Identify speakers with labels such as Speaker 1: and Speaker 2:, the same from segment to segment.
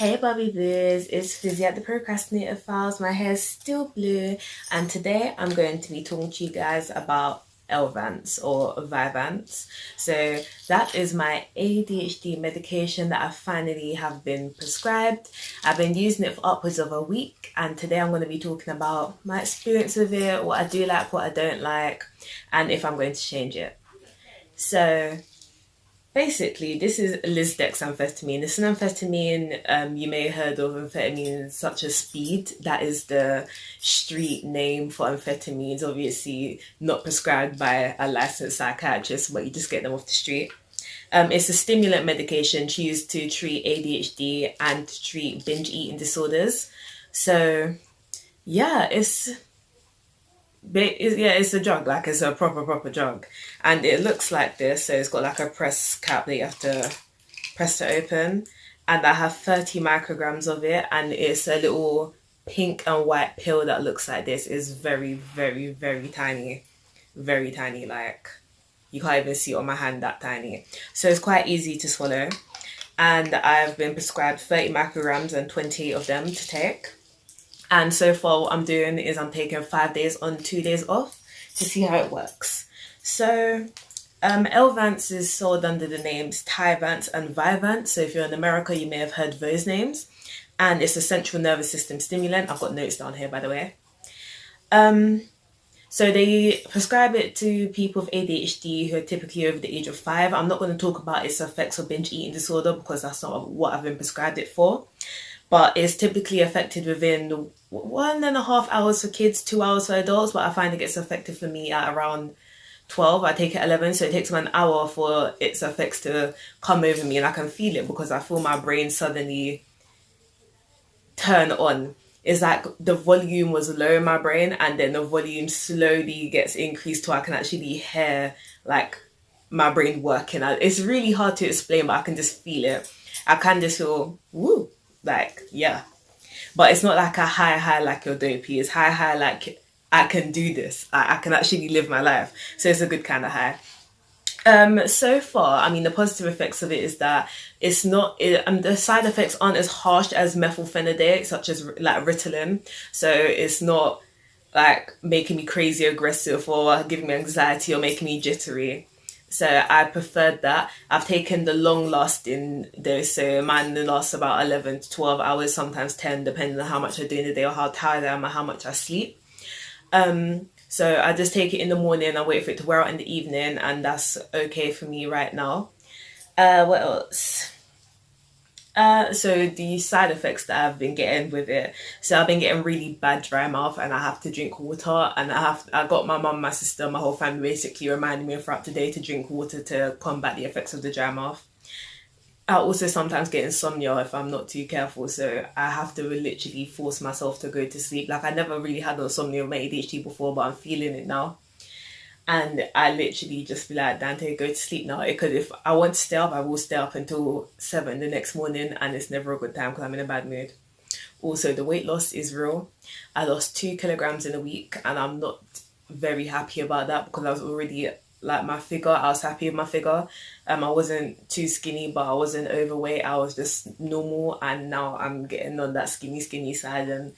Speaker 1: Hey Bobby Blues, it's Fizzy at the Procrastinator Files. My hair's still blue, and today I'm going to be talking to you guys about Elvanse or Vyvanse. So that is my ADHD medication that I finally have been prescribed. I've been using it for upwards of a week, and today I'm going to be talking about my experience with it, what I do like, what I don't like, and if I'm going to change it. So basically, this is Lisdexamfetamine. It's an amphetamine. You may have heard of amphetamines such as speed. That is the street name for amphetamines. Obviously, not prescribed by a licensed psychiatrist, but you just get them off the street. It's a stimulant medication used to treat ADHD and to treat binge eating disorders. So, yeah, it's a drug, like it's a proper drug, and it looks like this. So it's got like a press cap that you have to press to open, and I have 30 micrograms of it, and it's a little pink and white pill that looks like this. Is very tiny, very tiny. Like you can't even see it on my hand, that tiny. So it's quite easy to swallow, and I've been prescribed 30 micrograms and 20 of them to take. And so far, what I'm doing is I'm taking 5 days on, 2 days off to see how it works. So, Elvanse is sold under the names Tyvense and Vyvanse. So, if you're in America, you may have heard those names. And it's a central nervous system stimulant. I've got notes down here, by the way. So they prescribe it to people with ADHD who are typically over the age of 5. I'm not going to talk about its effects of binge eating disorder because that's not what I've been prescribed it for. But it's typically affected within 1.5 hours for kids, 2 hours for adults. But I find it gets affected for me at around 12. I take it at 11, so it takes me an hour for its effects to come over me, and I can feel it because I feel my brain suddenly turn on. It's like the volume was low in my brain, and then the volume slowly gets increased till I can actually hear like my brain working. It's really hard to explain, but I can just feel it. I can just feel woo. Like, yeah. But it's not like a high like you're dopey. It's high like I can do this. I can actually live my life. So it's a good kind of high. So far, I mean, the positive effects of it is that it's not, the side effects aren't as harsh as methylphenidate, such as like Ritalin. So it's not like making me crazy aggressive or giving me anxiety or making me jittery. So I preferred that. I've taken the long lasting dose, so mine lasts about 11 to 12 hours, sometimes 10, depending on how much I do in the day or how tired I am or how much I sleep. So I just take it in the morning, I wait for it to wear out in the evening, and that's okay for me right now. What else? So the side effects that I've been getting with it. So I've been getting really bad dry mouth, and I have to drink water. And I got my mum, my sister, my whole family basically reminding me throughout the day to drink water to combat the effects of the dry mouth. I also sometimes get insomnia if I'm not too careful, so I have to literally force myself to go to sleep. Like I never really had insomnia with my ADHD before, but I'm feeling it now. And I literally just be like, Dante, go to sleep now. Because if I want to stay up, I will stay up until 7 the next morning, and it's never a good time because I'm in a bad mood. Also, the weight loss is real. I lost 2 kilograms in a week, and I'm not very happy about that because I was already like my figure. I was happy with my figure. I wasn't too skinny, but I wasn't overweight. I was just normal, and now I'm getting on that skinny side, and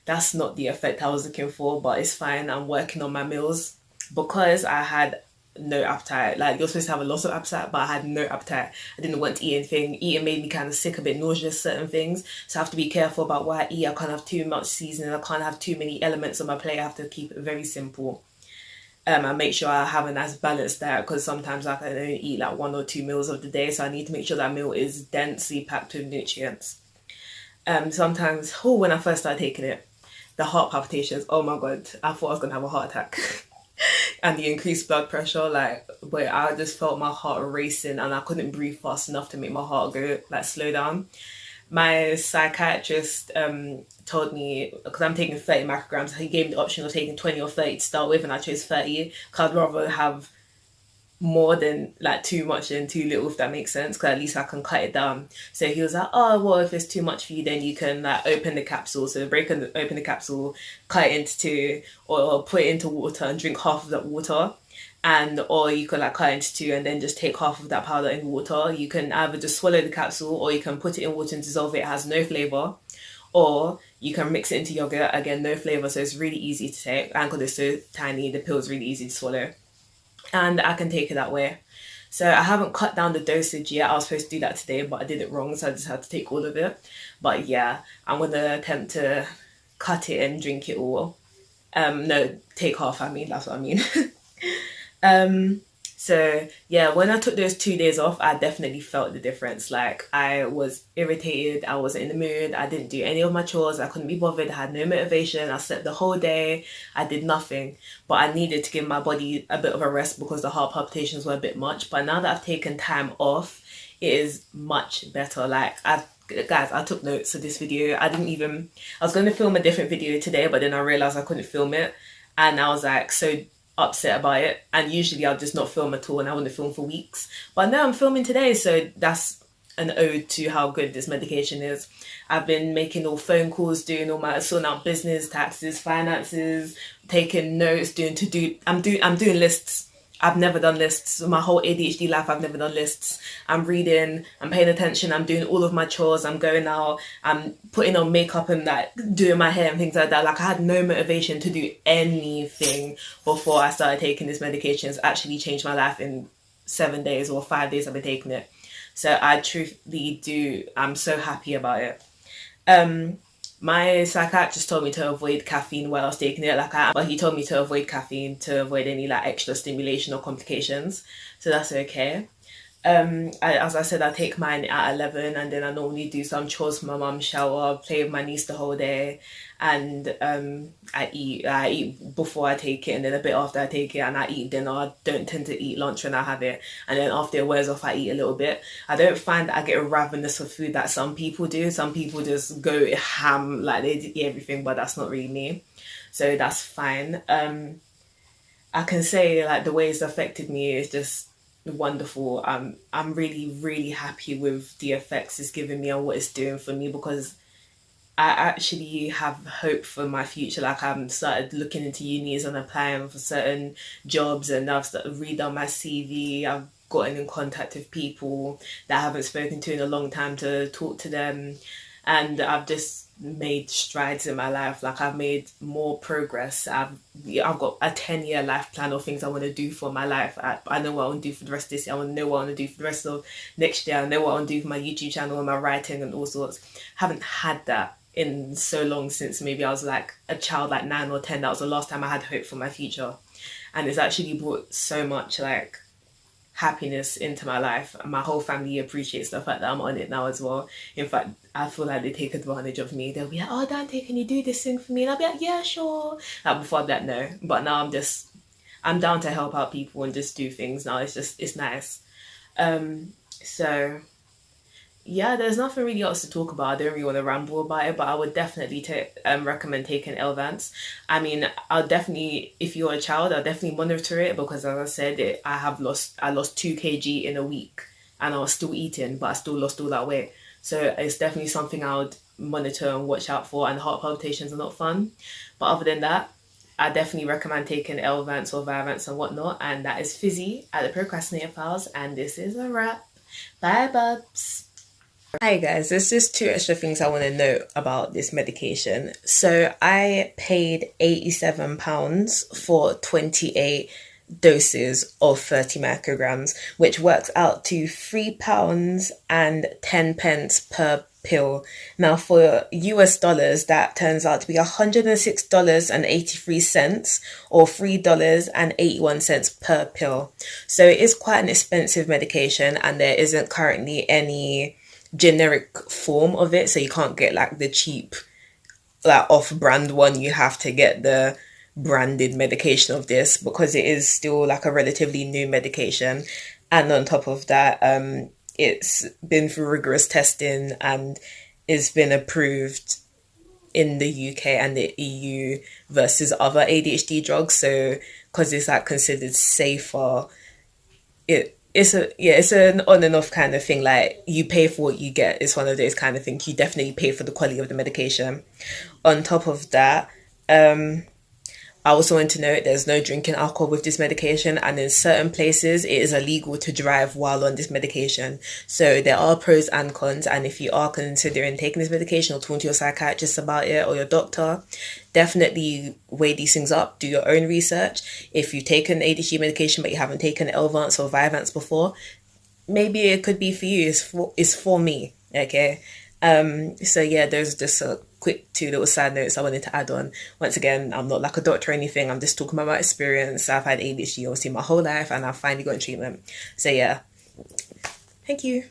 Speaker 1: that's not the effect I was looking for. But it's fine. I'm working on my meals. Because I had no appetite. Like you're supposed to have a lot of appetite, but I had no appetite. I didn't want to eat anything. Eating made me kind of sick, a bit nauseous, certain things. So I have to be careful about what I eat. I can't have too much seasoning. I can't have too many elements on my plate. I have to keep it very simple. I make sure I have a nice balanced diet because sometimes I can only eat like 1 or 2 meals of the day. So I need to make sure that meal is densely packed with nutrients. Sometimes, when I first started taking it, the heart palpitations, oh my God, I thought I was going to have a heart attack. And the increased blood pressure, but I just felt my heart racing and I couldn't breathe fast enough to make my heart go, slow down. My psychiatrist told me, because I'm taking 30 micrograms, he gave me the option of taking 20 or 30 to start with, and I chose 30 because I'd rather have more than too much than too little, if that makes sense, because at least I can cut it down. So he was like, oh well, if it's too much for you, then you can open the capsule. So open the capsule, cut it into 2, or put it into water and drink half of that water. and or you could like cut it into two and then just take half of that powder in water. You can either just swallow the capsule, or you can put it in water and dissolve it. It has no flavor. Or you can mix it into yogurt, again no flavor, so it's really easy to take, and because it's so tiny the pill is really easy to swallow, and I can take it that way. So I haven't cut down the dosage yet. I was supposed to do that today, but I did it wrong, so I just had to take all of it. But yeah, I'm gonna attempt to cut it and drink it all. No, take half, I mean, that's what I mean. So yeah, when I took those 2 days off, I definitely felt the difference. Like, I was irritated, I wasn't in the mood, I didn't do any of my chores, I couldn't be bothered, I had no motivation, I slept the whole day, I did nothing. But I needed to give my body a bit of a rest because the heart palpitations were a bit much. But now that I've taken time off, it is much better. Like, guys, I took notes of this video. I was going to film a different video today, but then I realized I couldn't film it, and I was like so upset about it. And usually I'll just not film at all, and I wouldn't film for weeks, but now I'm filming today, so that's an ode to how good this medication is. I've been making all phone calls, doing all my sorting out business, taxes, finances, taking notes, I'm doing lists. I've never done lists. My whole ADHD life, I've never done lists. I'm reading, I'm paying attention, I'm doing all of my chores, I'm going out, I'm putting on makeup and like doing my hair and things like that. Like, I had no motivation to do anything before I started taking this medication. It's actually changed my life in 7 days or 5 days I've been taking it. So I truthfully do, I'm so happy about it. My psychiatrist told me to avoid caffeine while I was taking it, but he told me to avoid caffeine to avoid any like extra stimulation or complications, so that's okay. As I said, I take mine at 11, and then I normally do some chores for my mum, shower, play with my niece the whole day, and I eat before I take it, and then a bit after I take it, and I eat dinner. I don't tend to eat lunch when I have it, and then after it wears off, I eat a little bit. I don't find that I get ravenous for food that some people do. Some people just go ham, like they eat everything, but that's not really me, so that's fine. I can say like the way it's affected me is just wonderful. I'm really, really happy with the effects it's giving me and what it's doing for me, because I actually have hope for my future. Like, I've started looking into unis and applying for certain jobs, and I've started redone my CV. I've gotten in contact with people that I haven't spoken to in a long time to talk to them, and I've just made strides in my life. Like, I've made more progress. I've got a 10-year life plan of things I want to do for my life. I know what I want to do for the rest of this year. I want to know what I want to do for the rest of next year. I know what I want to do for my YouTube channel and my writing and all sorts. Haven't had that in so long, since maybe I was like a child, like 9 or 10. That was the last time I had hope for my future, and it's actually brought so much like happiness into my life. My whole family appreciates the fact that I'm on it now as well. In fact, I feel like they take advantage of me. They'll be like, "Oh, Dante, can you do this thing for me?" And I'll be like, "Yeah, sure." Like, before I'd be like, "No," but now I'm down to help out people and just do things now. It's nice. So yeah, there's nothing really else to talk about. I don't really want to ramble about it, but I would definitely recommend taking Elvanse. I mean, I'll definitely, if you're a child, I'll definitely monitor it, because as I said, I lost 2 kg in a week, and I was still eating, but I still lost all that weight. So it's definitely something I would monitor and watch out for, and heart palpitations are not fun. But other than that, I definitely recommend taking Elvanse or Vyvanse and whatnot. And that is Fizzy at the Procrastinator Files, and this is a wrap. Bye, bubs. Hi guys, there's just 2 extra things I want to note about this medication. So I paid £87 for 28 doses of 30 micrograms, which works out to £3.10 per pill. Now, for US dollars, that turns out to be $106.83, or $3.81 per pill. So it is quite an expensive medication, and there isn't currently any generic form of it, so you can't get like the cheap like off-brand one. You have to get the branded medication of this, because it is still like a relatively new medication. And on top of that, it's been through rigorous testing and it's been approved in the UK and the EU versus other ADHD drugs. So because it's like considered safer, it's an on and off kind of thing. Like, you pay for what you get. It's one of those kind of things. You definitely pay for the quality of the medication. On top of that, I also want to note there's no drinking alcohol with this medication, and in certain places it is illegal to drive while on this medication. So there are pros and cons, and if you are considering taking this medication or talking to your psychiatrist about it or your doctor, definitely weigh these things up, do your own research. If you've taken ADHD medication but you haven't taken Elvanse or Vyvanse before, maybe it could be for you. It's for me, okay? So yeah, there's just a quick 2 little side notes I wanted to add on. Once again, I'm not like a doctor or anything. I'm just talking about my experience. I've had ADHD obviously my whole life, and I've finally gotten treatment. So yeah, thank you.